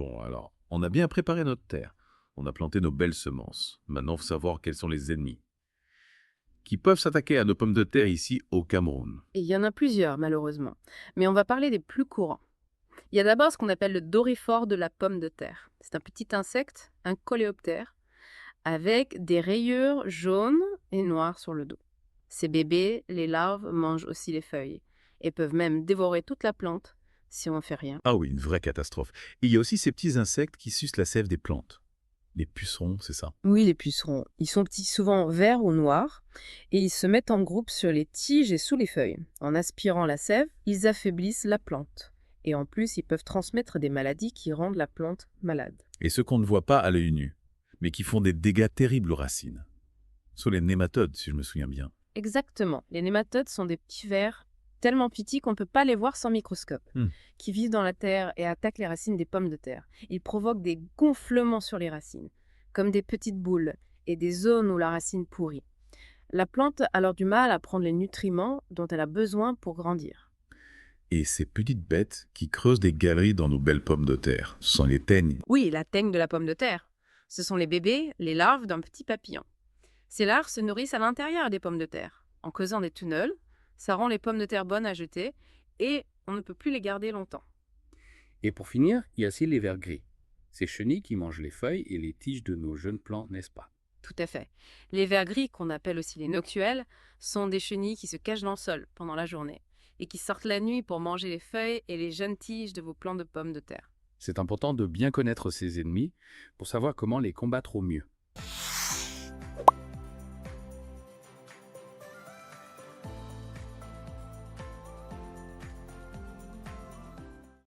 Bon, alors, on a bien préparé notre terre. On a planté nos belles semences. Maintenant, il faut savoir quels sont les ennemis qui peuvent s'attaquer à nos pommes de terre ici au Cameroun. Et il y en a plusieurs, malheureusement. Mais on va parler des plus courants. Il y a d'abord ce qu'on appelle le doryphore de la pomme de terre. C'est un petit insecte, un coléoptère, avec des rayures jaunes et noires sur le dos. Ces bébés, les larves, mangent aussi les feuilles et peuvent même dévorer toute la plante si on ne fait rien. Ah oui, une vraie catastrophe. Et il y a aussi ces petits insectes qui sucent la sève des plantes. Les pucerons, c'est ça. Oui, les pucerons. Ils sont petits, souvent verts ou noirs, et ils se mettent en groupe sur les tiges et sous les feuilles. En aspirant la sève, ils affaiblissent la plante. Et en plus, ils peuvent transmettre des maladies qui rendent la plante malade. Et ceux qu'on ne voit pas à l'œil nu, mais qui font des dégâts terribles aux racines. Ce sont les nématodes, si je me souviens bien. Exactement. Les nématodes sont des petits vers tellement petits qu'on ne peut pas les voir sans microscope, Hmm. qui vivent dans la terre et attaquent les racines des pommes de terre. Ils provoquent des gonflements sur les racines, comme des petites boules, et des zones où la racine pourrit. La plante a alors du mal à prendre les nutriments dont elle a besoin pour grandir. Et ces petites bêtes qui creusent des galeries dans nos belles pommes de terre, ce sont les teignes. Oui, la teigne de la pomme de terre. Ce sont les bébés, les larves d'un petit papillon. Ces larves se nourrissent à l'intérieur des pommes de terre. En causant des tunnels, ça rend les pommes de terre bonnes à jeter et on ne peut plus les garder longtemps. Et pour finir, il y a aussi les vers gris. Ces chenilles qui mangent les feuilles et les tiges de nos jeunes plants, n'est-ce pas? Tout à fait. Les vers gris, qu'on appelle aussi les noctuels, sont des chenilles qui se cachent dans le sol pendant la journée et qui sortent la nuit pour manger les feuilles et les jeunes tiges de vos plants de pommes de terre. C'est important de bien connaître ces ennemis pour savoir comment les combattre au mieux.